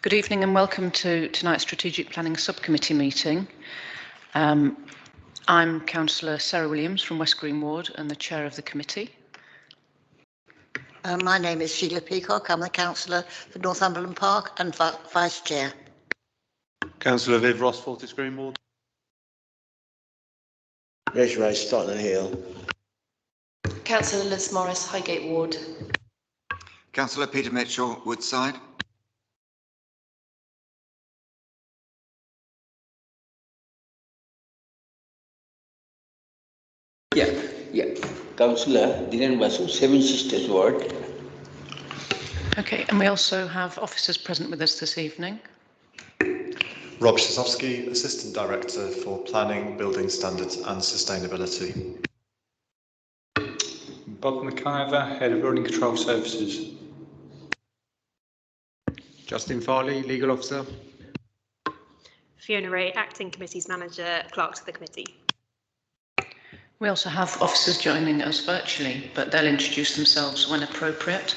Good evening and welcome to tonight's Strategic Planning Subcommittee meeting. I'm Councillor Sarah Williams from West Green Ward and the Chair of the committee. My name is Sheila Peacock. I'm the Councillor for Northumberland Park and Vice Chair. Councillor Viv Ross, Fortis Green Ward. Reg Ray, Tottenham Hill. Councillor Liz Morris, Highgate Ward. Councillor Peter Mitchell, Woodside. Yeah. Councillor Dinan Basu, Seven Sisters Ward. Okay, and we also have officers present with us this evening. Rob Szosowski, Assistant Director for Planning, Building Standards and Sustainability. Bob McIver, Head of Building Control Services. Justin Farley, Legal Officer. Fiona Ray, Acting Committees Manager, Clerk to the Committee. We also have officers joining us virtually, but they'll introduce themselves when appropriate.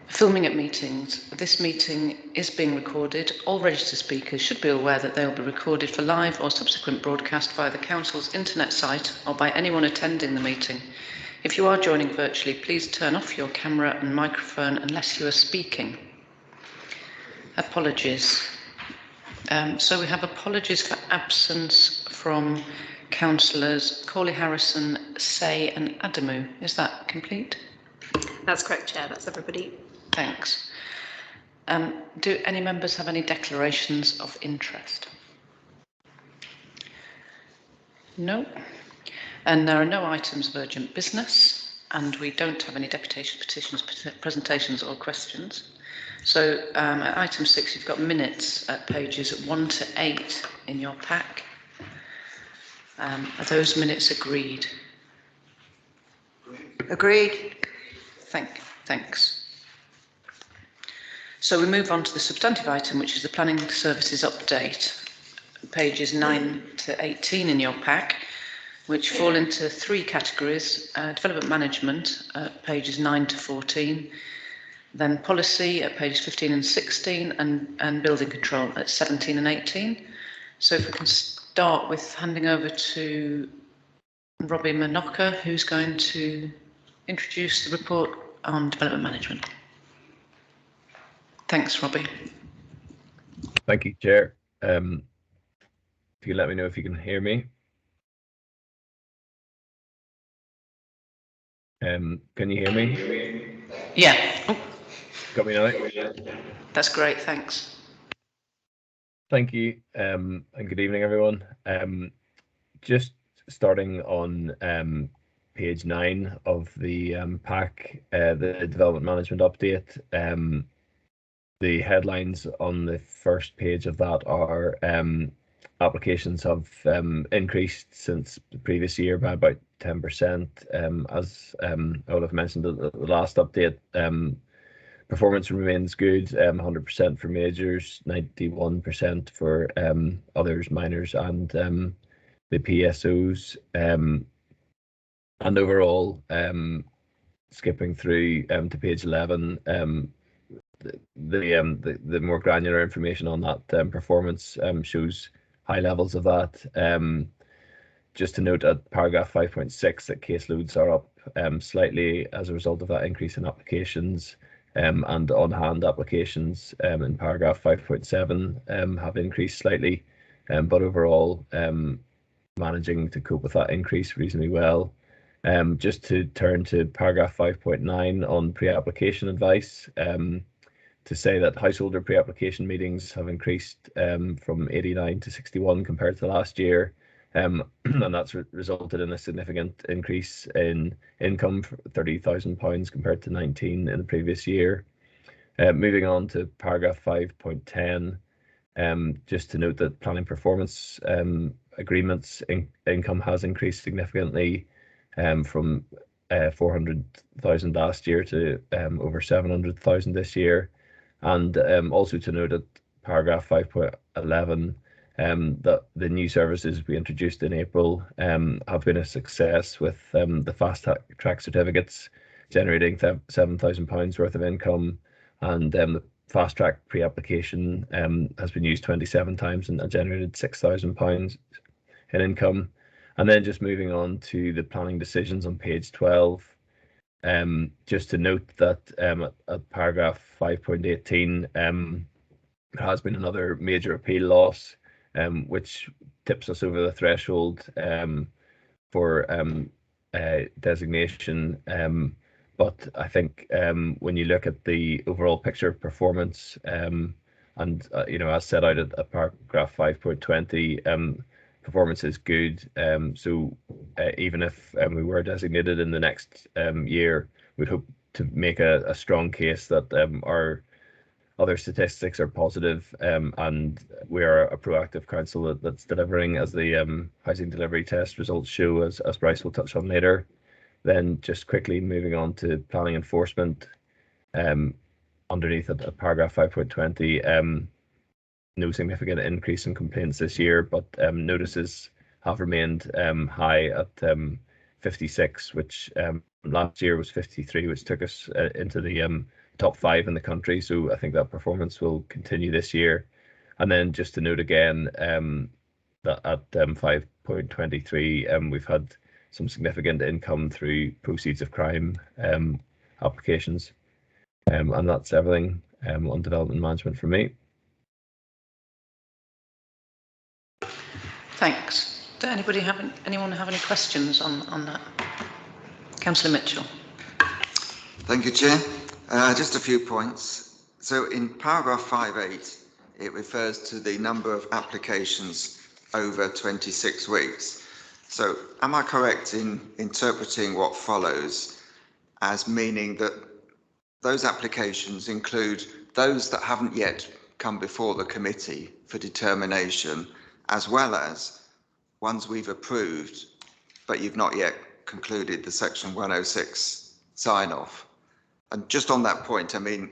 Filming at meetings. This meeting is being recorded. All registered speakers should be aware that they will be recorded for live or subsequent broadcast via the Council's internet site or by anyone attending the meeting. If you are joining virtually, please turn off your camera and microphone unless you are speaking. Apologies. So we have apologies for absence from Councillors Corley Harrison, Say and Adamu. Is that complete? That's correct, Chair. That's everybody. Thanks. Do any members have any declarations of interest? No. And there are no items of urgent business, and we don't have any deputation petitions, presentations or questions. So at item 6, you've got minutes at pages 1 to 8 in your pack. Are those minutes agreed? Agreed. Thanks. So we move on to the substantive item, which is the Planning Services Update, pages 9 to 18 in your pack, which fall into 3 categories: development management at pages 9 to 14, then policy at pages 15 and 16, and building control at 17 and 18. So if we can start with handing over to Robbie Manoka, who's going to introduce the report on development management. Thanks, Robbie. Thank you, Chair. If you let me know if you can hear me. Can you hear me? Yeah. Oh. Got me now? That's great, thanks. Thank you, and good evening, everyone. Just starting on page 9 of the pack, the development management update. The headlines on the first page of that are applications have increased since the previous year by about 10%. As Olaf mentioned at the last update, performance remains good, 100% for majors, 91% for others, minors and the PSOs. And overall, skipping through to page 11, the more granular information on that performance shows high levels of that. Just to note at paragraph 5.6 that caseloads are up slightly as a result of that increase in applications, and on-hand applications in paragraph 5.7 have increased slightly, but overall managing to cope with that increase reasonably well. Just to turn to paragraph 5.9 on pre-application advice, to say that householder pre-application meetings have increased from 89 to 61 compared to last year, and that's resulted in a significant increase in income, £30,000 compared to 19 in the previous year. Moving on to paragraph 5.10, just to note that planning performance agreements income has increased significantly from 400,000 last year to over 700,000 this year. And also to note at paragraph 5.11 that the new services we introduced in April have been a success, with the fast track certificates generating £7,000 worth of income, and the fast track pre-application has been used 27 times and generated £6,000 in income. And then just moving on to the planning decisions on page 12, just to note that at paragraph 5.18, there has been another major appeal loss, which tips us over the threshold for designation. But I think when you look at the overall picture of performance, and as set out at paragraph 5.20, performance is good. So even if we were designated in the next year, we'd hope to make a strong case that our other statistics are positive, and we are a proactive council that's delivering, as the housing delivery test results show, as Bryce will touch on later. Then just quickly moving on to planning enforcement, underneath at paragraph 5.20, no significant increase in complaints this year, but notices have remained high at 56, which last year was 53, which took us into the top 5 in the country. So I think that performance will continue this year. And then just to note again that at 5.23, we've had some significant income through proceeds of crime applications. And that's everything on development management for me. Thanks. Does anyone have any questions on that? Councillor Mitchell. Thank you, Chair. Just a few points. So in paragraph 5.8, it refers to the number of applications over 26 weeks. So am I correct in interpreting what follows as meaning that those applications include those that haven't yet come before the committee for determination, as well as ones we've approved, but you've not yet concluded the section 106 sign-off? And just on that point, I mean,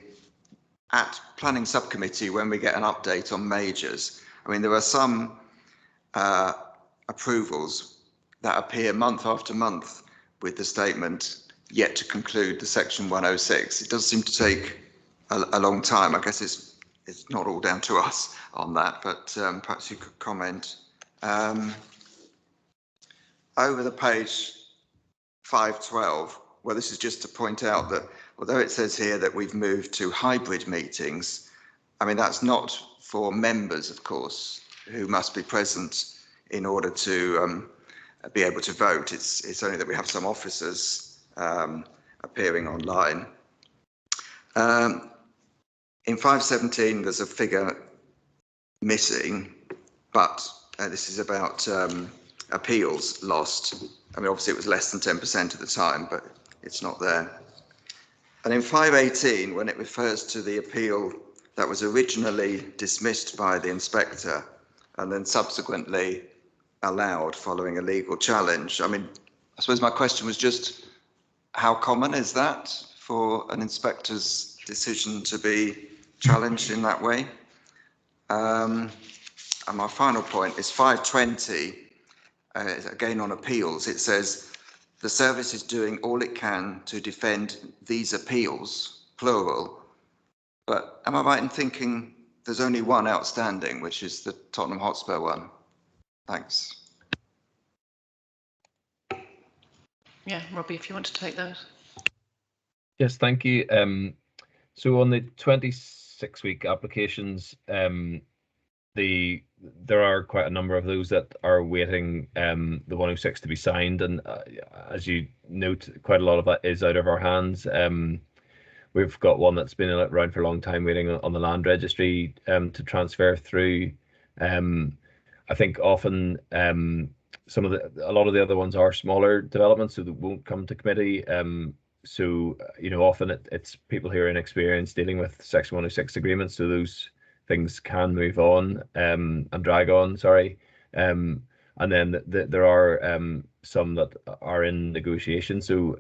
at planning subcommittee, when we get an update on majors, I mean, there are some approvals that appear month after month with the statement yet to conclude the section 106. It does seem to take a long time. I guess it's not all down to us on that, but perhaps you could comment. Over the page 512, well, this is just to point out that although it says here that we've moved to hybrid meetings, I mean, that's not for members, of course, who must be present in order to be able to vote. It's only that we have some officers appearing online. In 517, there's a figure missing, but this is about appeals lost. I mean, obviously it was less than 10% at the time, but it's not there. And in 518, when it refers to the appeal that was originally dismissed by the inspector and then subsequently allowed following a legal challenge, I mean, I suppose my question was just how common is that for an inspector's decision to be challenged in that way? And my final point is 520, again on appeals. It says the service is doing all it can to defend these appeals, plural. But am I right in thinking there's only one outstanding, which is the Tottenham Hotspur one? Thanks. Yeah, Robbie, if you want to take those. Yes, thank you. So on the 26-week applications, there are quite a number of those that are waiting the 106 to be signed, and as you note, quite a lot of that is out of our hands. We've got one that's been around for a long time waiting on the land registry to transfer through. I think often a lot of the other ones are smaller developments, so they won't come to committee. So often it's people who are inexperienced dealing with Section 106 agreements, so those things can move on and drag on. And then there are some that are in negotiation. So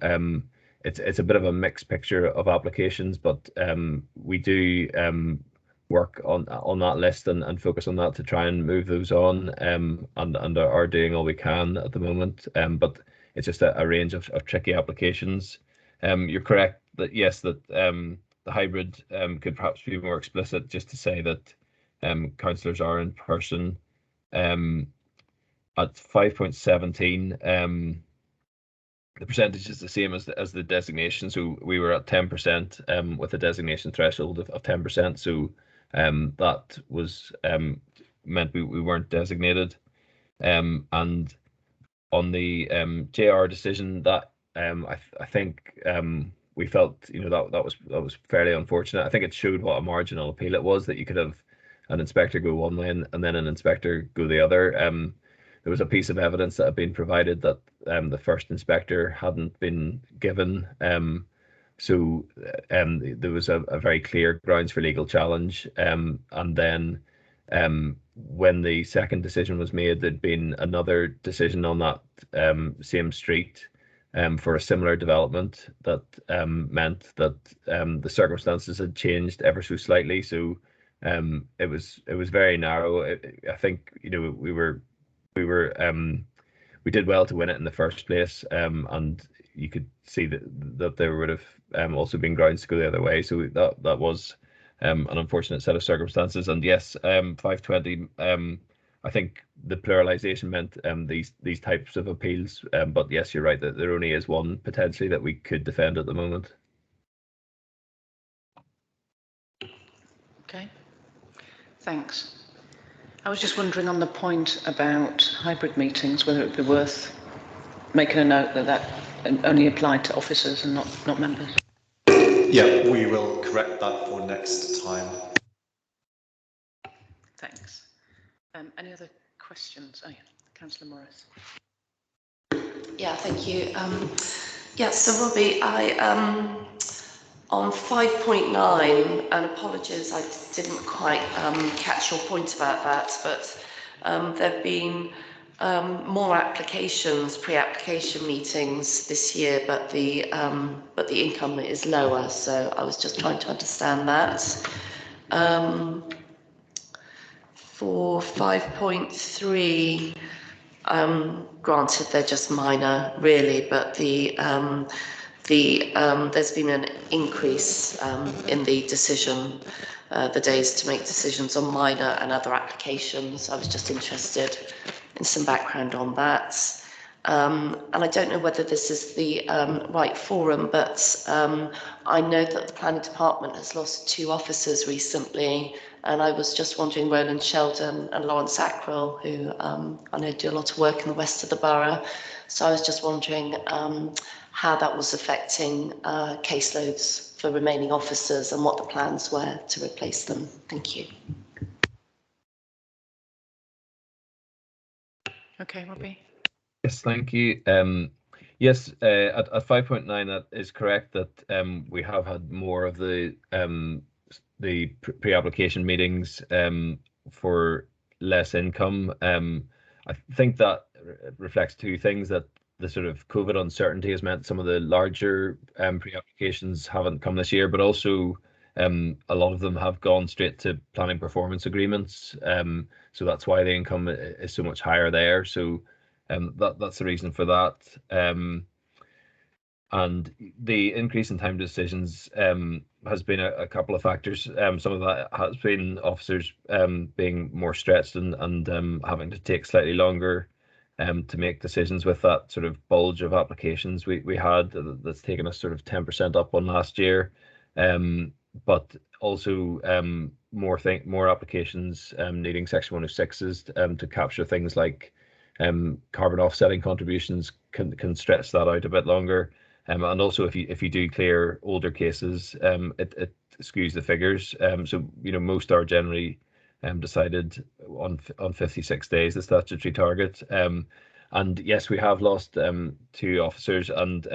it's a bit of a mixed picture of applications, but we do work on that list and focus on that to try and move those on, and are doing all we can at the moment. But it's just a range of tricky applications. You're correct that yes, that the hybrid could perhaps be more explicit, just to say that councillors are in person. At 5.17, the percentage is the same as the designation. So we were at 10% with a designation threshold of 10%. So that was meant we weren't designated. And on the JR decision, that I think we felt that was fairly unfortunate. I think it showed what a marginal appeal it was, that you could have an inspector go one way and then an inspector go the other. There was a piece of evidence that had been provided that the first inspector hadn't been given. So there was a very clear grounds for legal challenge. And then when the second decision was made, there'd been another decision on that same street for a similar development that meant that the circumstances had changed ever so slightly. So it was very narrow. I think we did well to win it in the first place, and you could see that there would have also been grounds to go the other way. So that was an unfortunate set of circumstances. And yes, 520. I think the pluralisation meant these types of appeals. But yes, you're right that there only is one potentially that we could defend at the moment. Okay. Thanks. I was just wondering on the point about hybrid meetings, whether it would be worth making a note that only applied to officers and not members. Yeah, we will correct that for next time. Thanks. Any other questions? Oh yeah, Councillor Morris. Yeah, thank you. So Robbie, on 5.9, and apologies, I didn't quite catch your point about that, but there have been more applications, pre-application meetings this year, but the income is lower. So I was just trying to understand that. For 5.3, granted they're just minor, really, but there's been an increase in the decision, the days to make decisions on minor and other applications. I was just interested in some background on that. And I don't know whether this is the right forum, but I know that the planning department has lost 2 officers recently, and I was just wondering, Roland Sheldon and Lawrence Ackrell, who I know do a lot of work in the west of the borough. So I was just wondering how that was affecting caseloads for remaining officers and what the plans were to replace them. Thank you. Okay, Robbie. Yes, thank you. Yes, at 5.9, that is correct that we have had more of the pre-application meetings for less income. I think that reflects 2 things: that the sort of COVID uncertainty has meant some of the larger pre-applications haven't come this year, but also a lot of them have gone straight to planning performance agreements. So that's why the income is so much higher there. So that's the reason for that. And the increase in time decisions has been a couple of factors. Some of that has been officers being more stretched and having to take slightly longer to make decisions with that sort of bulge of applications we had that's taken us sort of 10% up on last year. But also more applications needing Section 106s to capture things like carbon offsetting contributions can stretch that out a bit longer. And also if you do clear older cases, it skews the figures. So most are generally decided on 56 days, the statutory target. And yes, we have lost 2 officers, and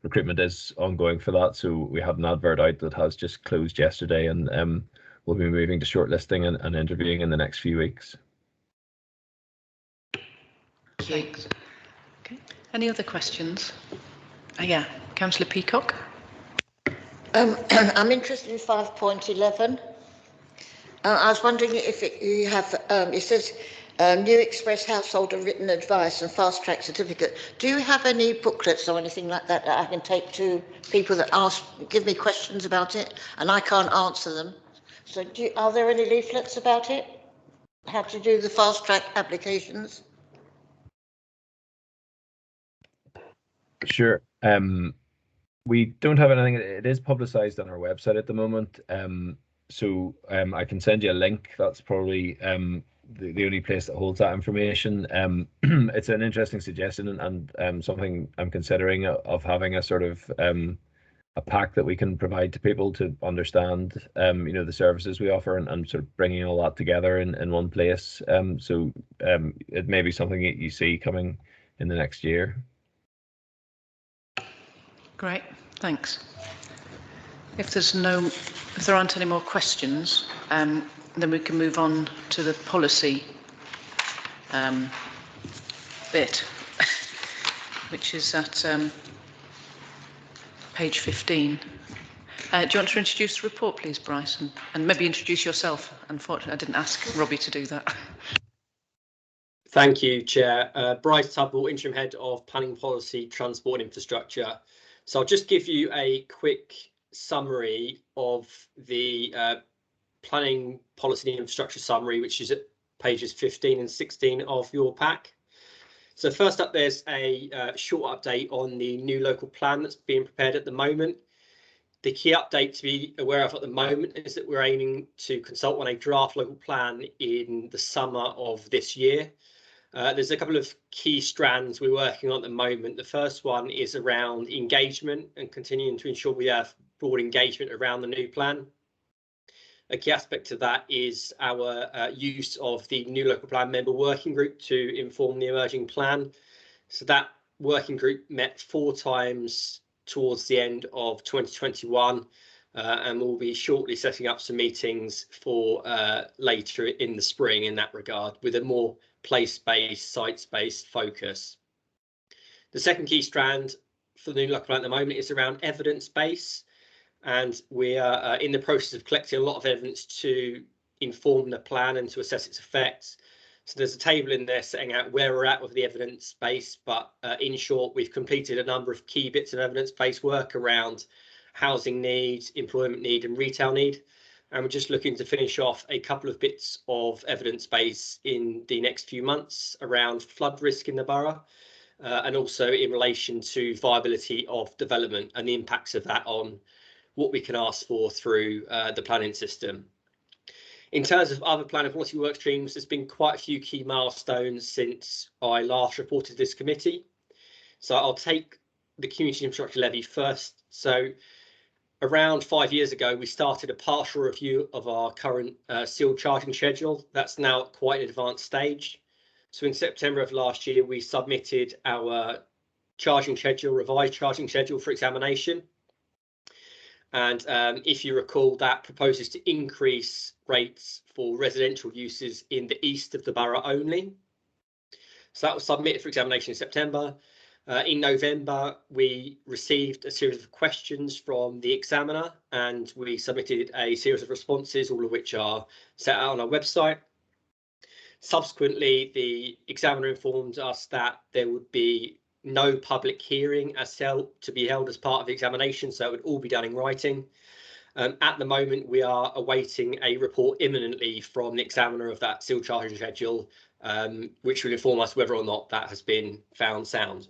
recruitment is ongoing for that. So we have an advert out that has just closed yesterday, and we'll be moving to shortlisting and interviewing in the next few weeks. Thanks. Okay. Any other questions? Yeah, Councillor Peacock. I'm interested in 5.11. I was wondering if you have, it says New Express Household and Written Advice and Fast Track Certificate. Do you have any booklets or anything like that that I can take to people that give me questions about it and I can't answer them? So are there any leaflets about it? How to do the fast track applications? Sure. We don't have anything. It is publicised on our website at the moment. So I can send you a link. That's probably the only place that holds that information. It's an interesting suggestion and something I'm considering of having a sort of a pack that we can provide to people to understand the services we offer and sort of bringing all that together in one place. So it may be something that you see coming in the next year. Great, thanks. If there aren't any more questions, then we can move on to the policy bit, which is at page 15. Do you want to introduce the report, please, Bryce, and maybe introduce yourself? Unfortunately, I didn't ask Robbie to do that. Thank you, Chair. Bryce Tubble, Interim Head of Planning Policy, Transport and Infrastructure. So I'll just give you a quick summary of the Planning Policy and Infrastructure summary, which is at pages 15 and 16 of your pack. So first up, there's a short update on the new local plan that's being prepared at the moment. The key update to be aware of at the moment is that we're aiming to consult on a draft local plan in the summer of this year. There's a couple of key strands we're working on at the moment. The first one is around engagement and continuing to ensure we have broad engagement around the new plan. A key aspect of that is our use of the new local plan member working group to inform the emerging plan. So that working group met 4 times towards the end of 2021 and we'll be shortly setting up some meetings for later in the spring in that regard with a more place-based, sites-based focus. The second key strand for the new local plan at the moment is around evidence base, and we are in the process of collecting a lot of evidence to inform the plan and to assess its effects. So there's a table in there setting out where we're at with the evidence base, but in short, we've completed a number of key bits of evidence-based work around housing needs, employment need and retail need. And we're just looking to finish off a couple of bits of evidence base in the next few months around flood risk in the borough and also in relation to viability of development and the impacts of that on what we can ask for through the planning system. In terms of other planning policy work streams, there's been quite a few key milestones since I last reported to this committee. So I'll take the community infrastructure levy first. So around 5 years ago, we started a partial review of our current sealed charging schedule. That's now at quite an advanced stage. So in September of last year, we submitted our charging schedule, revised charging schedule for examination. And if you recall, that proposes to increase rates for residential uses in the east of the borough only. So that was submitted for examination in September. In November, we received a series of questions from the examiner and we submitted a series of responses, all of which are set out on our website. Subsequently, the examiner informed us that there would be no public hearing to be held as part of the examination, so it would all be done in writing. At the moment, we are awaiting a report imminently from the examiner of that sealed charging schedule, which will inform us whether or not that has been found sound.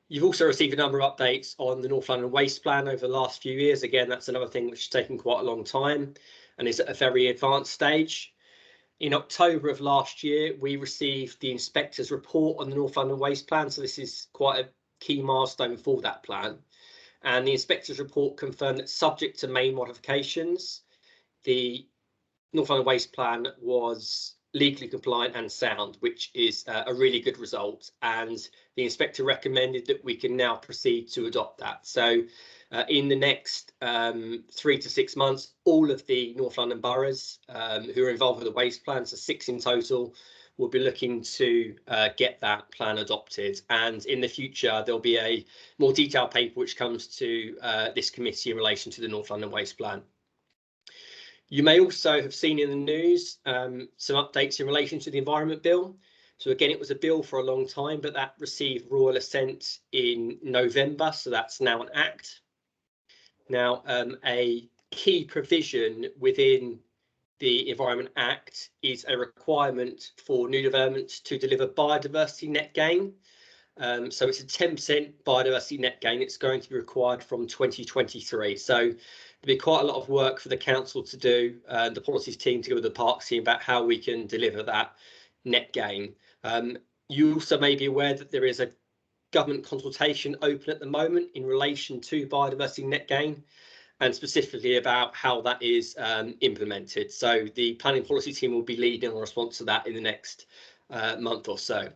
You've also received a number of updates on the North London Waste Plan over the last few years. Again, that's another thing which has taken quite a long time and is at a very advanced stage. In October of last year, we received the inspector's report on the North London Waste Plan. So this is quite a key milestone for that plan. And the inspector's report confirmed that subject to main modifications, the North London Waste Plan was legally compliant and sound, which is a really good result. And the inspector recommended that we can now proceed to adopt that. So in the next 3 to 6 months, all of the North London boroughs who are involved with the waste plan, so 6 in total, will be looking to get that plan adopted. And in the future, there'll be a more detailed paper which comes to this committee in relation to the North London Waste Plan. You may also have seen in the news some updates in relation to the Environment Bill. So again, it was a bill for a long time, but that received royal assent in November, so that's now an act. Now, a key provision within the Environment Act is a requirement for new developments to deliver biodiversity net gain. So it's a 10% biodiversity net gain. It's going to be required from 2023. So there'll be quite a lot of work for the council to do, the policies team together with the parks team, about how we can deliver that net gain. You also may be aware that there is a government consultation open at the moment in relation to biodiversity net gain, and specifically about how that is implemented. So the planning policy team will be leading on response to that in the next month or so.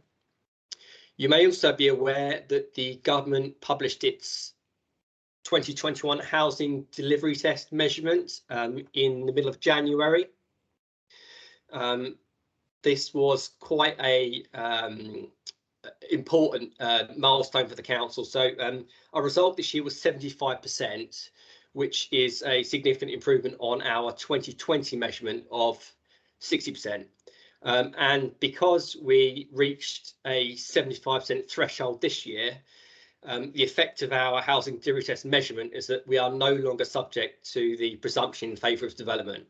You may also be aware that the government published its 2021 housing delivery test measurement in the middle of January. This was quite a important milestone for the council. So our result this year was 75%, which is a significant improvement on our 2020 measurement of 60%. And because we reached a 75% threshold this year, the effect of our housing delivery test measurement is that we are no longer subject to the presumption in favour of development.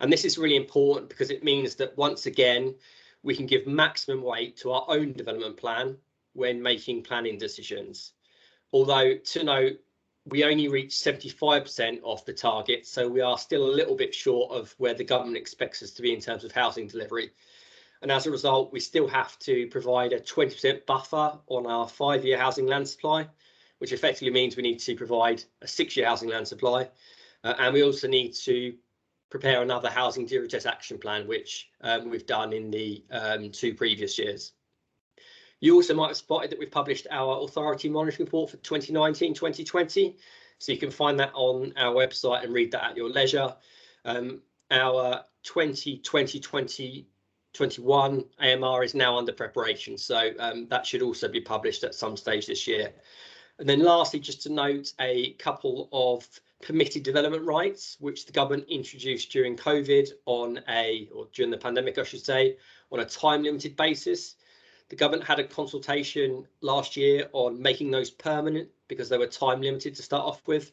And this is really important because it means that once again, we can give maximum weight to our own development plan when making planning decisions. Although, to note, we only reached 75% of the target, so we are still a little bit short of where the government expects us to be in terms of housing delivery. And as a result, we still have to provide a 20% buffer on our 5-year housing land supply, which effectively means we need to provide a 6-year housing land supply. And we also need to prepare another housing delivery test action plan, which we've done in the 2 previous years. You also might have spotted that we've published our authority monitoring report for 2019-2020. So you can find that on our website and read that at your leisure. Our 2020-2021 AMR is now under preparation. So that should also be published at some stage this year. And then lastly, just to note a couple of permitted development rights, which the government introduced during COVID or during the pandemic, I should say, on a time limited basis. The government had a consultation last year on making those permanent because they were time limited to start off with.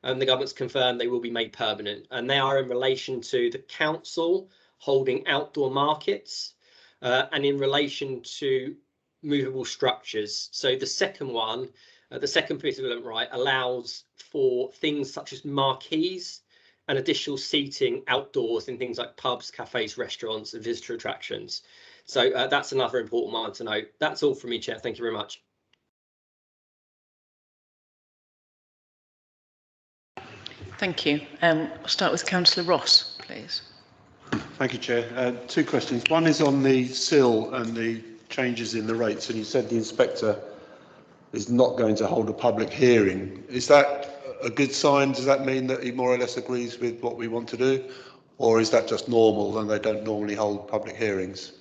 And the government's confirmed they will be made permanent. And they are in relation to the council holding outdoor markets and in relation to movable structures. So the second one, the second permitted development right, allows for things such as marquees and additional seating outdoors in things like pubs, cafes, restaurants and visitor attractions. So that's another important one to note. That's all from me, Chair. Thank you very much. Thank you. I'll start with Councillor Ross, please. Thank you, Chair. 2 questions. One is on the SIL and the changes in the rates, and you said the inspector is not going to hold a public hearing. Is that a good sign? Does that mean that he more or less agrees with what we want to do? Or is that just normal and they don't normally hold public hearings?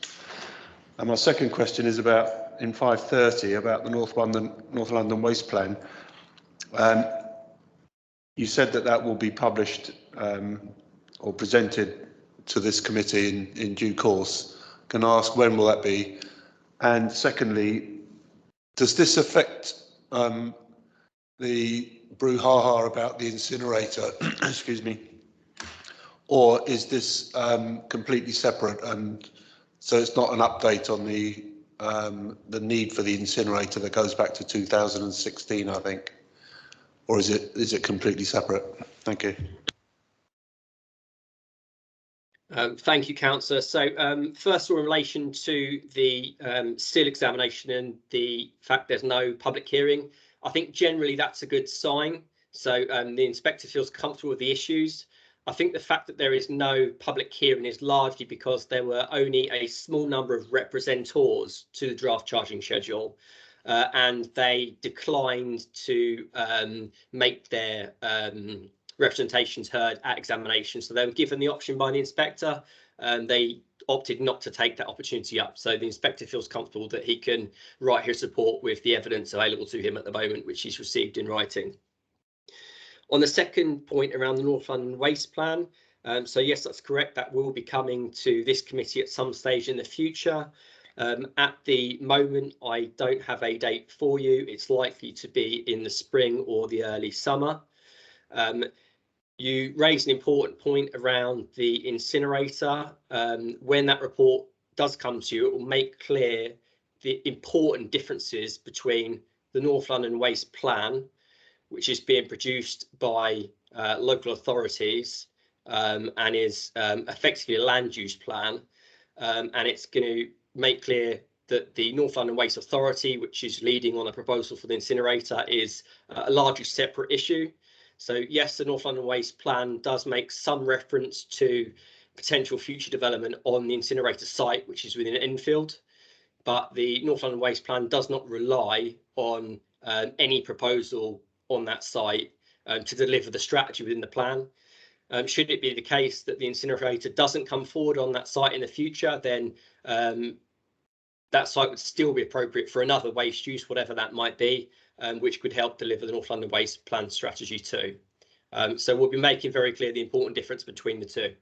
And my second question is about, in 530, about the North London Waste Plan. You said that that will be published or presented to this committee in due course. Can I ask when will that be? And secondly, does this affect the brouhaha about the incinerator, excuse me, or is this completely separate, and so it's not an update on the need for the incinerator that goes back to 2016, I think, or is it completely separate? Thank you. Thank you, Councillor. So first of all, in relation to the SIL examination and the fact there's no public hearing, I think generally that's a good sign. So the inspector feels comfortable with the issues. I think the fact that there is no public hearing is largely because there were only a small number of representors to the draft charging schedule, and they declined to make their representations heard at examination. So they were given the option by the inspector and they opted not to take that opportunity up. So the inspector feels comfortable that he can write his report with the evidence available to him at the moment, which he's received in writing. On the second point around the North London Waste Plan, So yes, that's correct. That will be coming to this committee at some stage in the future. At the moment, I don't have a date for you. It's likely to be in the spring or the early summer. You raised an important point around the incinerator. When that report does come to you, it will make clear the important differences between the North London Waste Plan, which is being produced by local authorities and is effectively a land use plan. And it's going to make clear that the North London Waste Authority, which is leading on a proposal for the incinerator, is a largely separate issue. So yes, the North London Waste Plan does make some reference to potential future development on the incinerator site, which is within Enfield, but the North London Waste Plan does not rely on any proposal on that site to deliver the strategy within the plan. Should it be the case that the incinerator doesn't come forward on that site in the future, then that site would still be appropriate for another waste use, whatever that might be, which could help deliver the North London Waste Plan strategy too. So we'll be making very clear the important difference between the two.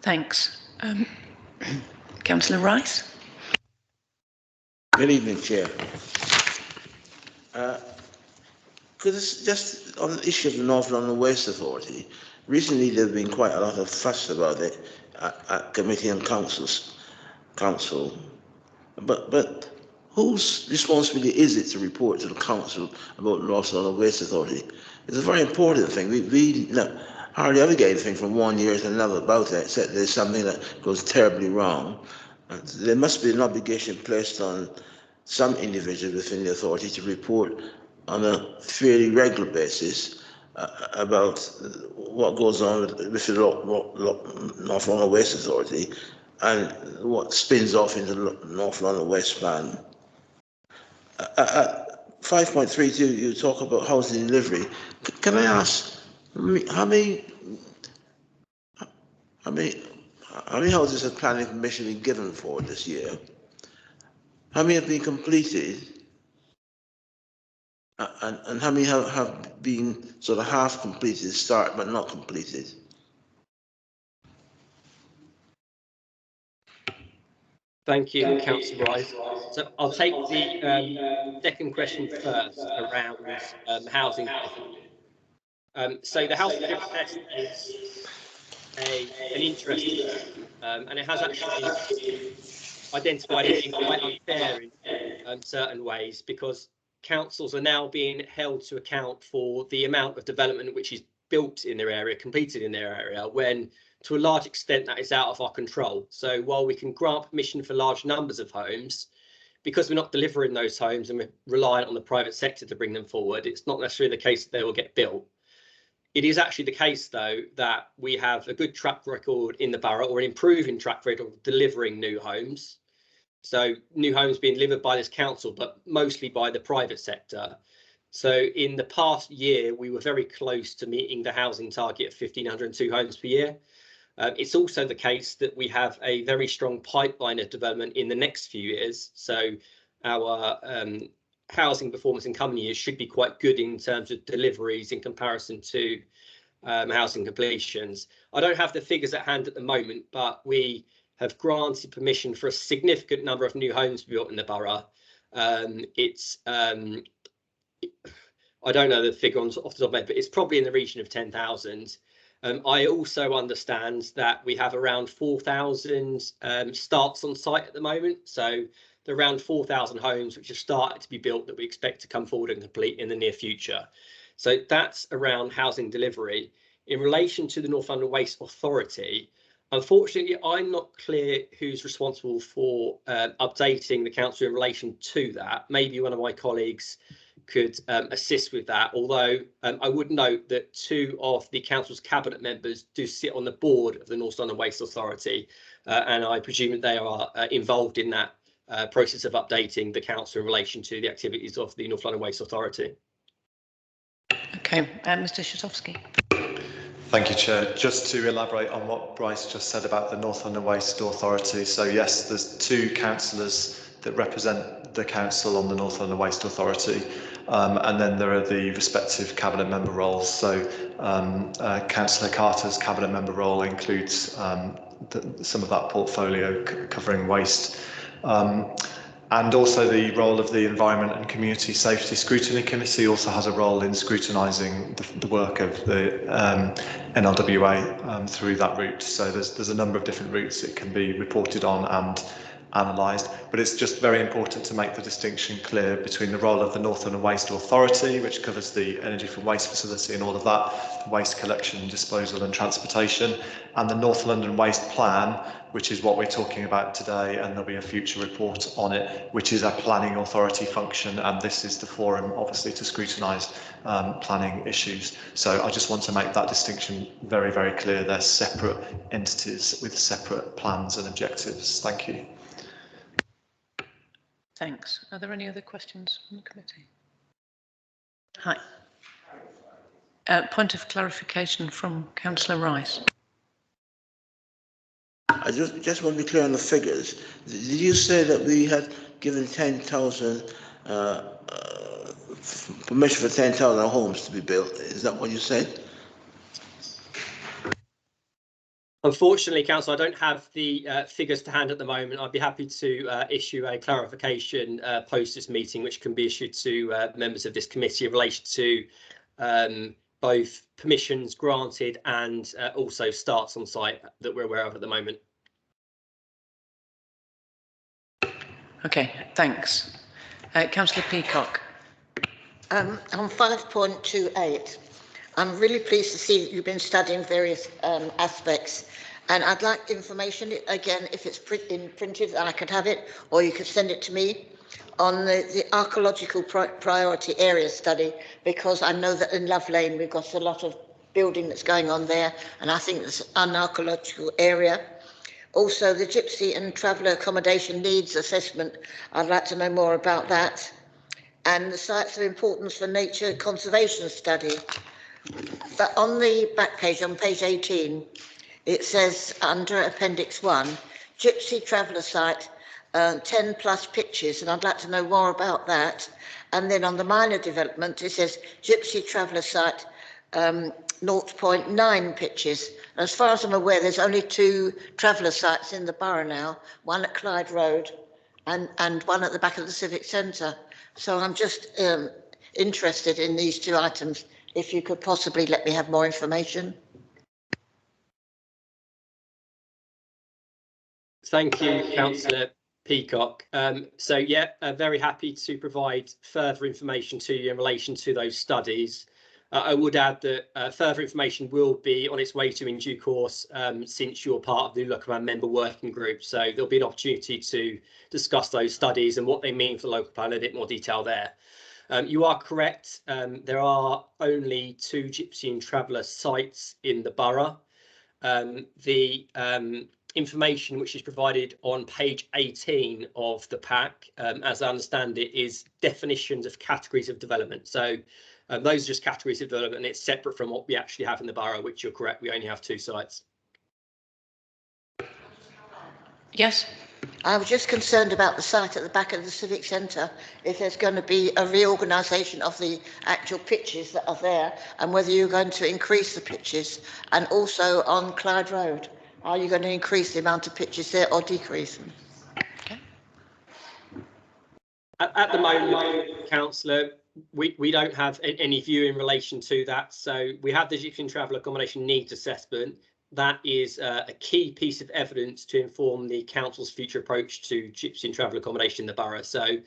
Thanks. Councillor Rice. Good evening, Chair. Because just on the issue of the North London Waste Authority, recently there's been quite a lot of fuss about it at committee and council. But whose responsibility is it to report to the council about the North London Waste Authority? It's a very important thing. We hardly ever get anything from one year to another about it, except there's something that goes terribly wrong. There must be an obligation placed on some individual within the authority to report on a fairly regular basis about what goes on with the North London Waste Authority and what spins off into the North London Waste Plan. At 5.32, you talk about housing delivery. Can I ask, how many houses have planning permission been given for this year? How many have been completed? And how many have been sort of half completed, start but not completed? Thank you, Councillor Rice. So I'll take the second question first around housing delivery. So the housing delivery test is an interesting issue, and it has actually been identified as being quite unfair in certain ways, because councils are now being held to account for the amount of development which is built in their area, completed in their area, when to a large extent that is out of our control. So while we can grant permission for large numbers of homes, because we're not delivering those homes and we're reliant on the private sector to bring them forward, it's not necessarily the case that they will get built. It is actually the case, though, that we have a good track record in the borough, or an improving track record of delivering new homes. So new homes being delivered by this council, but mostly by the private sector. So in the past year, we were very close to meeting the housing target of 1,502 homes per year. It's also the case that we have a very strong pipeline of development in the next few years. So our housing performance in coming years should be quite good in terms of deliveries in comparison to housing completions. I don't have the figures at hand at the moment, but we have granted permission for a significant number of new homes to be built in the borough. I don't know the figure off the top of my head, but it's probably in the region of 10,000. I also understand that we have around 4,000 starts on site at the moment. So there are around 4,000 homes which have started to be built that we expect to come forward and complete in the near future. So that's around housing delivery. In relation to the North London Waste Authority, unfortunately, I'm not clear who's responsible for updating the council in relation to that. Maybe one of my colleagues could assist with that, although I would note that 2 of the council's cabinet members do sit on the board of the North London Waste Authority, and I presume that they are involved in that process of updating the council in relation to the activities of the North London Waste Authority. Okay, Mr. Shatowski. Thank you, Chair. Just to elaborate on what Bryce just said about the North London Waste Authority. So yes, there's 2 councillors that represent the council on the North London Waste Authority. And then there are the respective cabinet member roles. So Councillor Carter's cabinet member role includes some of that portfolio covering waste. And also the role of the Environment and Community Safety Scrutiny Committee also has a role in scrutinising the work of the NLWA through that route. So there's a number of different routes it can be reported on and analysed, but it's just very important to make the distinction clear between the role of the North London Waste Authority, which covers the energy from waste facility and all of that, waste collection, disposal and transportation, and the North London Waste Plan, which is what we're talking about today, and there'll be a future report on it, which is a planning authority function, and this is the forum obviously to scrutinise planning issues. So I just want to make that distinction very, very clear. They're separate entities with separate plans and objectives. Thank you. Thanks. Are there any other questions from the committee? Hi. Point of clarification from Councillor Rice. I just want to be clear on the figures. Did you say that we had given 10,000 permission for 10,000 homes to be built? Is that what you said? Unfortunately, Councillor, I don't have the figures to hand at the moment. I'd be happy to issue a clarification post this meeting, which can be issued to members of this committee in relation to both permissions granted and also starts on site that we're aware of at the moment. Okay, thanks. Councillor Peacock. On 5.28, I'm really pleased to see that you've been studying various aspects, and I'd like information, again, if it's printed, I could have it, or you could send it to me, on the archaeological priority area study, because I know that in Love Lane we've got a lot of building that's going on there, and I think it's an archaeological area. Also, the Gypsy and Traveller Accommodation Needs Assessment, I'd like to know more about that. And the sites of importance for nature conservation study. But on the back page, on page 18, it says under Appendix 1, Gypsy Traveller Site, 10 plus pitches, and I'd like to know more about that. And then on the minor development, it says Gypsy Traveller Site, 0.9 pitches. As far as I'm aware, there's only 2 traveller sites in the borough now, one at Clyde Road and one at the back of the Civic Centre. So I'm just interested in these 2 items, if you could possibly let me have more information. Thank you, Councillor Peacock. So yeah, very happy to provide further information to you in relation to those studies. I would add that further information will be on its way to in due course, since you're part of the Local Plan member working group. So there'll be an opportunity to discuss those studies and what they mean for the local plan in a bit more detail there. You are correct. There are only 2 Gypsy and Traveller sites in the borough. The information which is provided on page 18 of the pack, as I understand it, is definitions of categories of development. So those are just categories of development, and it's separate from what we actually have in the borough, which you're correct, we only have 2 sites. Yes. I was just concerned about the site at the back of the Civic Centre, if there's going to be a reorganisation of the actual pitches that are there, and whether you're going to increase the pitches, and also on Clyde Road, are you going to increase the amount of pitches there or decrease them? Okay. At the moment, Councillor, we don't have any view in relation to that. So we have the Gypsy and Traveller Accommodation Needs Assessment. That is a key piece of evidence to inform the council's future approach to Gypsy and Traveller accommodation in the borough. So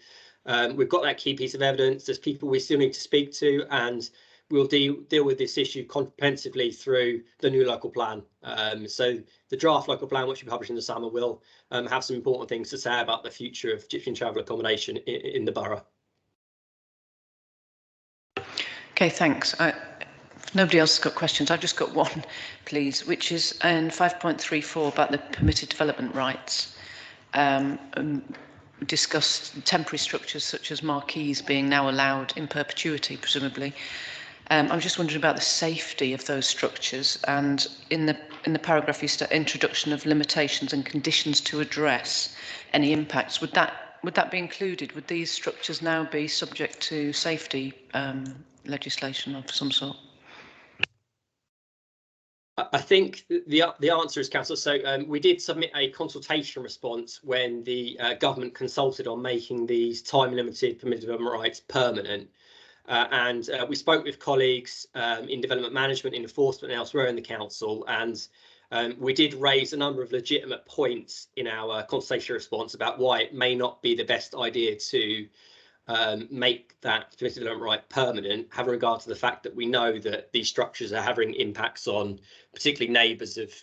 we've got that key piece of evidence. There's people we still need to speak to, and we'll deal with this issue comprehensively through the new local plan. So the draft local plan, which we publish in the summer, will have some important things to say about the future of Gypsy and Traveller accommodation in the borough. Okay, thanks. If nobody else has got questions, I've just got one, please, which is in 5.34 about the permitted development rights. Discussed temporary structures such as marquees being now allowed in perpetuity, presumably. I'm just wondering about the safety of those structures, and in the paragraph you start introduction of limitations and conditions to address any impacts. Would that would that be included? Would these structures now be subject to safety legislation of some sort? I think the answer is, Councillor. So we did submit a consultation response when the government consulted on making these time-limited permitted development rights permanent. And we spoke with colleagues in development management, in enforcement and elsewhere in the council, and we did raise a number of legitimate points in our consultation response about why it may not be the best idea to make that permitted development right permanent, having regard to the fact that we know that these structures are having impacts on particularly neighbours of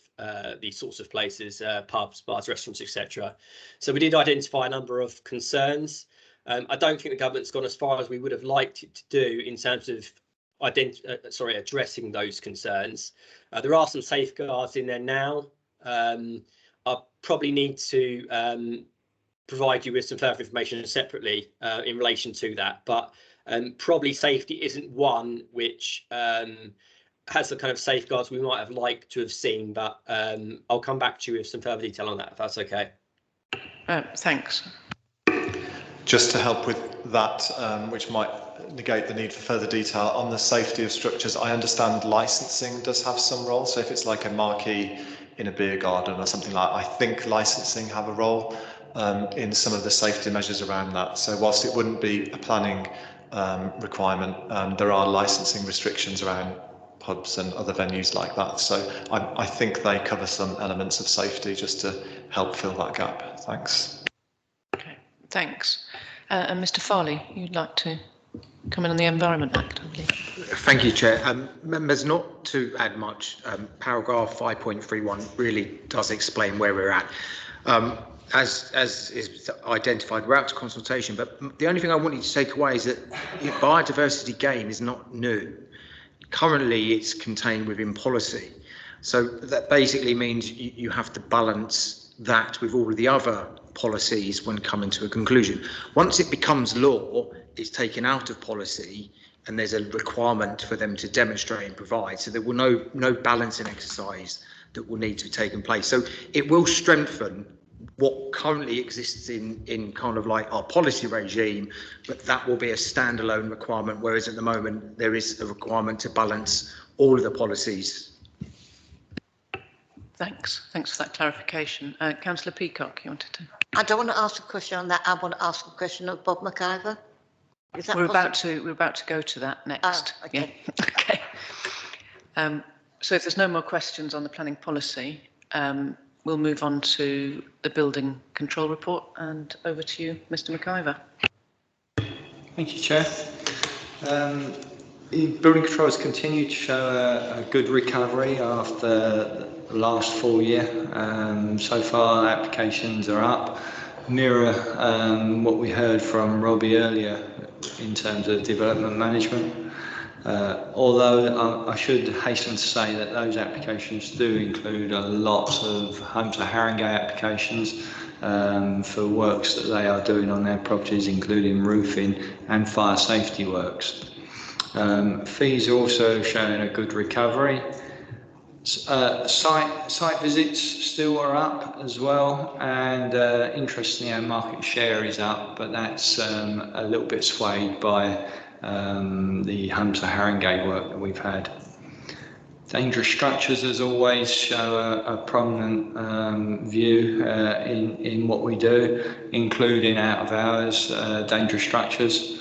these sorts of places, pubs, bars, restaurants, etc. So we did identify a number of concerns. I don't think the government's gone as far as we would have liked it to do in terms of addressing those concerns. There are some safeguards in there now. I probably need to provide you with some further information separately in relation to that, but probably safety isn't one which has the kind of safeguards we might have liked to have seen, but I'll come back to you with some further detail on that, if that's okay. Thanks. Just to help with that, which might negate the need for further detail, on the safety of structures, I understand licensing does have some role. So if it's like a marquee in a beer garden or something like that, I think licensing have a role in some of the safety measures around that. So whilst it wouldn't be a planning requirement, there are licensing restrictions around pubs and other venues like that. So I think they cover some elements of safety just to help fill that gap. Thanks. Okay, thanks. And Mr. Farley, you'd like to come in on the Environment Act, I believe. Thank you, Chair. Members, not to add much, paragraph 5.31 really does explain where we're at. As is identified, we're out to consultation, but the only thing I want you to take away is that biodiversity gain is not new. Currently, it's contained within policy. So that basically means you have to balance that with all of the other policies when coming to a conclusion. Once it becomes law, it's taken out of policy and there's a requirement for them to demonstrate and provide. So there will no balancing exercise that will need to be taken place. So it will strengthen what currently exists in kind of like our policy regime, but that will be a standalone requirement, whereas at the moment there is a requirement to balance all of the policies. Thanks for that clarification. Councillor Peacock, you wanted to? I don't want to ask a question on that. I want to ask a question of Bob McIver. Is that we're about to go to that next. Ah, okay. Yeah. Okay. So if there's no more questions on the planning policy, we'll move on to the building control report, and over to you, Mr. McIver. Thank you, Chair. Building control has continued to show a good recovery after the last full year. So far, applications are up, mirror what we heard from Robbie earlier in terms of development management. Although I should hasten to say that those applications do include a lot of home to Harringay applications for works that they are doing on their properties, including roofing and fire safety works. Fees are also showing a good recovery. Site visits still are up as well, and interestingly our market share is up, but that's a little bit swayed by the home to Harringay work that we've had. Dangerous structures, as always, show a prominent view in what we do, including out of hours dangerous structures,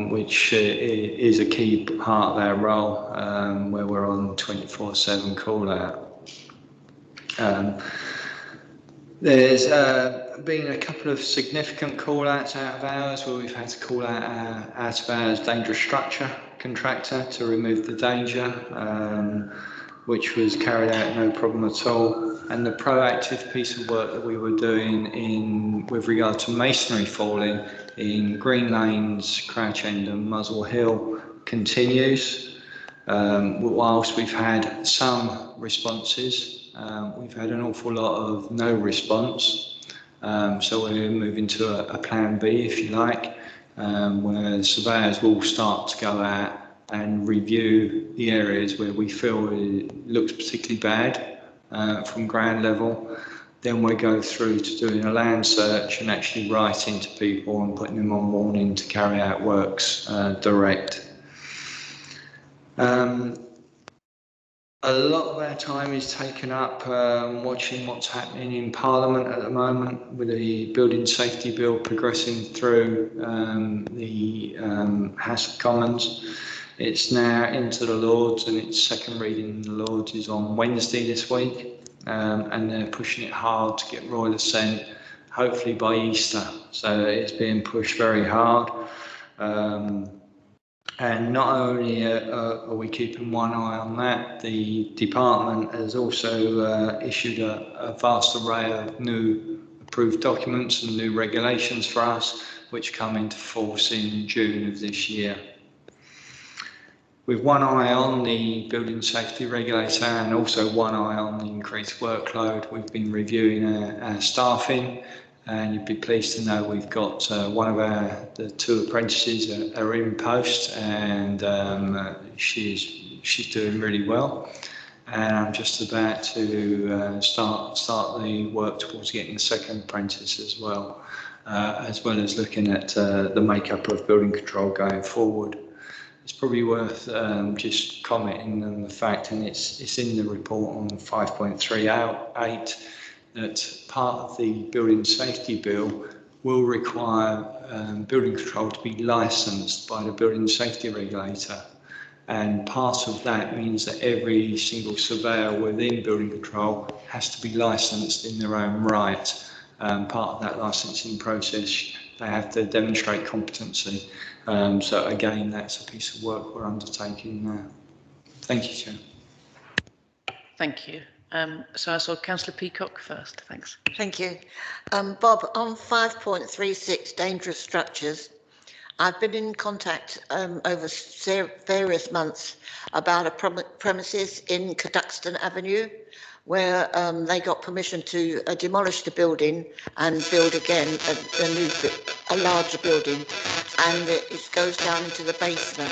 which is a key part of our role, where we're on 24/7 call out. There's been a couple of significant call outs out of hours where we've had to call out our out of hours dangerous structure contractor to remove the danger, which was carried out no problem at all. And the proactive piece of work that we were doing with regard to masonry falling in Green Lanes, Crouch End and Muswell Hill continues. Whilst we've had some responses, we've had an awful lot of no response. So we're moving to a plan B, if you like, where surveyors will start to go out and review the areas where we feel it looks particularly bad from ground level. Then we go through to doing a land search and actually writing to people and putting them on warning to carry out works direct. A lot of our time is taken up watching what's happening in Parliament at the moment, with the Building Safety Bill progressing through the House of Commons. It's now into the Lords, and its second reading in the Lords is on Wednesday this week, and they're pushing it hard to get royal assent, hopefully by Easter. So it's being pushed very hard. And not only are we keeping one eye on that, the department has also issued a vast array of new approved documents and new regulations for us, which come into force in June of this year. With one eye on the building safety regulator and also one eye on the increased workload, we've been reviewing our staffing. And you'd be pleased to know we've got one of the two apprentices are in post, and she's doing really well. And I'm just about to start the work towards getting the second apprentice as well as looking at the makeup of building control going forward. It's probably worth just commenting on the fact, and it's in the report on 5.38, that part of the Building Safety Bill will require building control to be licensed by the Building Safety Regulator. And part of that means that every single surveyor within building control has to be licensed in their own right. Part of that licensing process, they have to demonstrate competency. So again, that's a piece of work we're undertaking now. Thank you, Chair. Thank you. So I saw Councillor Peacock first. Thanks. Thank you. Bob, on 5.36, dangerous structures, I've been in contact over various months about a premises in Caduxton Avenue, where they got permission to demolish the building and build again a larger building, and it goes down into the basement.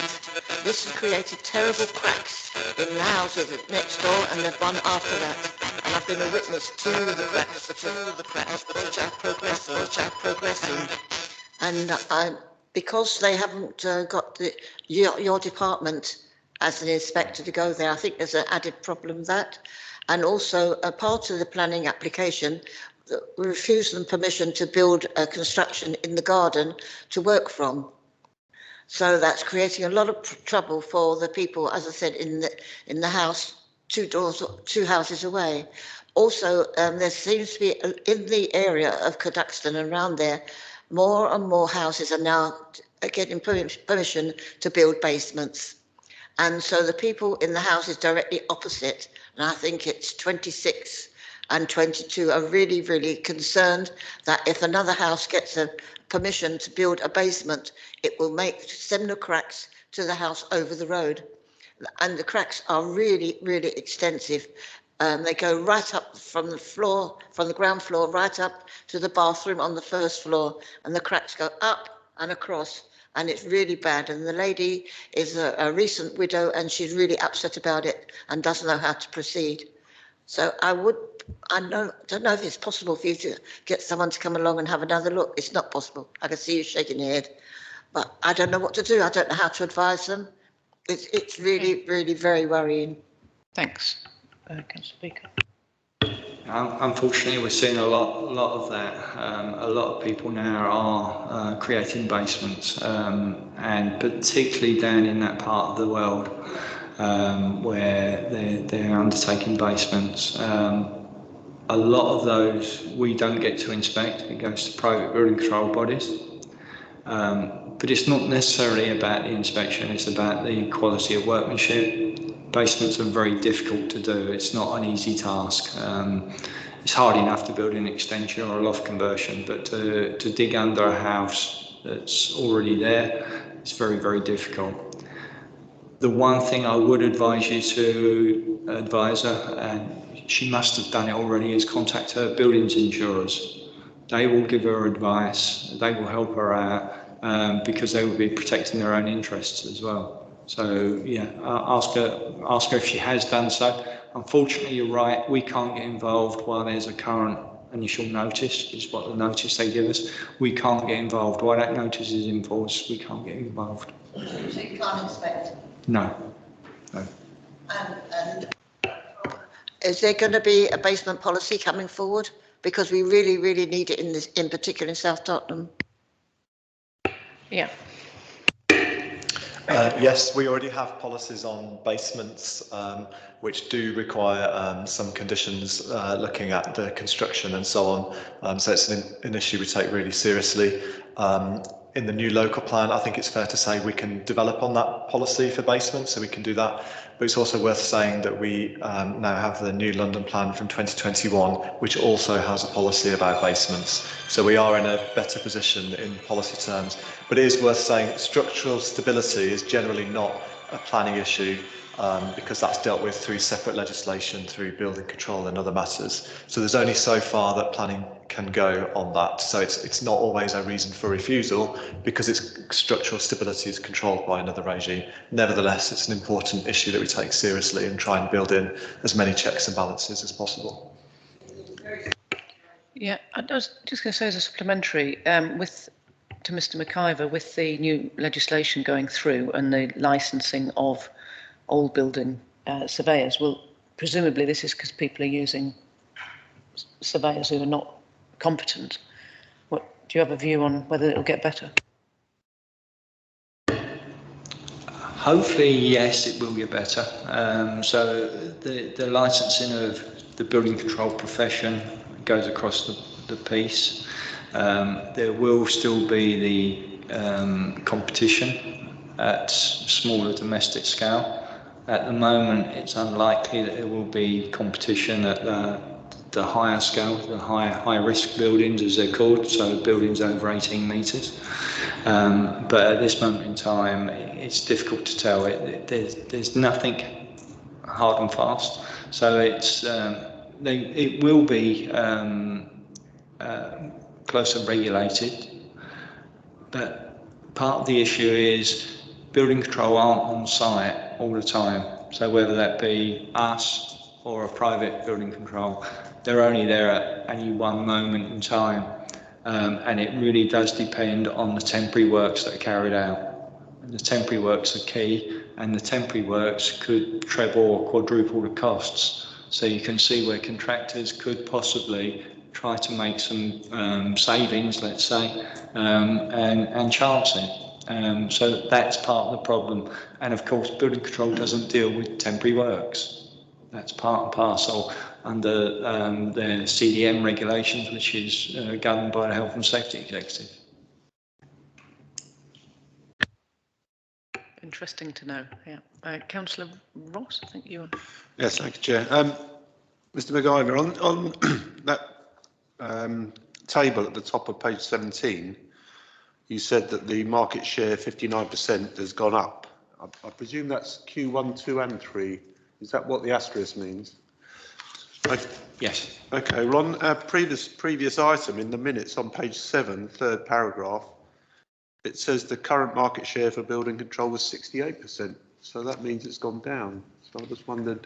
This has created terrible cracks in the houses next door and the one after that. And I've been a witness to the cracks, which are progressing. And because they haven't got your department as an inspector to go there, I think there's an added problem that. And also a part of the planning application, we refuse them permission to build a construction in the garden to work from. So that's creating a lot of trouble for the people, as I said, in the house, two houses away. Also, there seems to be in the area of Caduxton and around there, more and more houses are now getting permission to build basements. And so the people in the houses directly opposite, and I think it's 26 and 22, are really, really concerned that if another house gets a permission to build a basement, it will make similar cracks to the house over the road. And the cracks are really, really extensive. They go right up from the floor, from the ground floor, right up to the bathroom on the first floor, and the cracks go up and across, and it's really bad. And the lady is a recent widow, and she's really upset about it and doesn't know how to proceed. So don't know if it's possible for you to get someone to come along and have another look. It's not possible. I can see you shaking your head, but I don't know what to do. I don't know how to advise them. It's really, really very worrying. Thanks. Councillor Beaker. Unfortunately, we're seeing a lot of that. A lot of people now are creating basements, and particularly down in that part of the world where they're undertaking basements. A lot of those we don't get to inspect. It goes to private building control bodies. But it's not necessarily about the inspection, it's about the quality of workmanship. Basements are very difficult to do. It's not an easy task. It's hard enough to build an extension or a loft conversion, but to dig under a house that's already there, it's very, very difficult. The one thing I would advise you to advise her, and she must have done it already, is contact her buildings insurers. They will give her advice, they will help her out, because they will be protecting their own interests as well. So yeah, ask her if she has done so. Unfortunately, you're right, we can't get involved while there's a current initial notice, is what the notice they give us. We can't get involved. While that notice is in force, we can't get involved. So you can't inspect? No, no. And is there going to be a basement policy coming forward? Because we really, really need it in particular in South Tottenham. Yeah. Yes, we already have policies on basements which do require some conditions looking at the construction and so on. So it's an issue we take really seriously. In the new local plan, I think it's fair to say we can develop on that policy for basements, so we can do that. But it's also worth saying that we now have the new London plan from 2021, which also has a policy about basements. So we are in a better position in policy terms. But it is worth saying structural stability is generally not a planning issue because that's dealt with through separate legislation, through building control and other matters. So there's only so far that planning can go on that. So it's not always a reason for refusal because its structural stability is controlled by another regime. Nevertheless, it's an important issue that we take seriously and try and build in as many checks and balances as possible. Yeah, I was just going to say as a supplementary, to Mr. McIver, with the new legislation going through and the licensing of old building surveyors, well, presumably this is because people are using surveyors who are not competent. Do you have a view on whether it'll get better? Hopefully, yes, it will get better. So the licensing of the building control profession goes across the piece. There will still be the competition at smaller domestic scale. At the moment, it's unlikely that there will be competition at the higher scale, the high risk buildings as they're called, so buildings over 18 metres. But at this moment in time, it's difficult to tell. There's nothing hard and fast, so it will be closer regulated. But part of the issue is building control aren't on site all the time. So whether that be us or a private building control, they're only there at any one moment in time. And it really does depend on the temporary works that are carried out. And the temporary works are key, and the temporary works could treble or quadruple the costs. So you can see where contractors could possibly try to make some savings, let's say, and chance it. So that's part of the problem. And of course, building control doesn't deal with temporary works. That's part and parcel under the CDM regulations, which is governed by the Health and Safety Executive. Interesting to know. Yeah, Councillor Ross, I think you were. Yes, thank you, Chair. Mr. McIver, on that table at the top of page 17, you said that the market share 59% has gone up. I presume that's Q1, 2 and 3. Is that what the asterisk means? Yes. Okay, well, on previous item in the minutes on page 7, third paragraph, it says the current market share for building control was 68%. So that means it's gone down. So I just wondered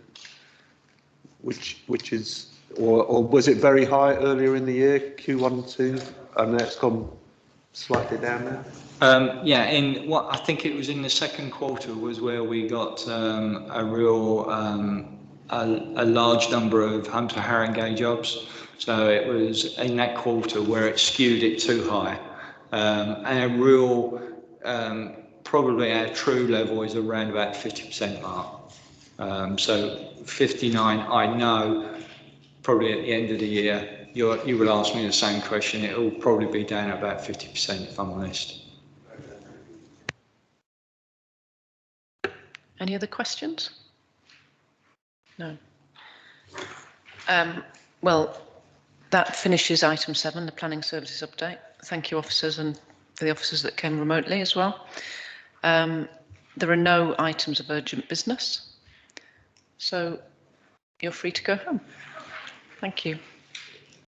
which is, or was it very high earlier in the year, Q1, 2, and now it's gone slightly down now? Yeah, in what I think it was in the second quarter was where we got a real a large number of Hunter Haringey jobs. So it was in that quarter where it skewed it too high. Our real, probably our true level is around about 50% mark. So 59, I know, probably at the end of the year, you will ask me the same question. It will probably be down at about 50%, if I'm honest. Any other questions? No. Well, that finishes item 7, the planning services update. Thank you, officers, and for the officers that came remotely as well. There are no items of urgent business, so you're free to go home. Thank you.